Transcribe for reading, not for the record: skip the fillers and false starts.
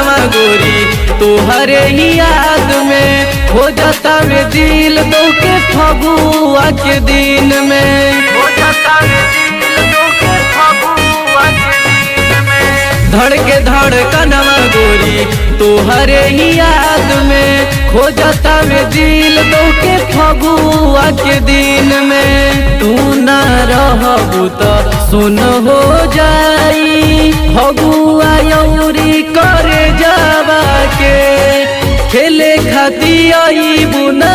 कनवा गोरी तोहरे ही याद में हो जाता में दिल तो के फगुआ के दिन में हो जाता में दिल तो के फगुआ के दिन में धड़ कनवा गोरी तोहरे ही याद में हो जाता में दिल तो के फगुआ के दिन में तू ना रहबू तो सुन हो जाई फगुआ करे जावा के खेले खाती आई बुना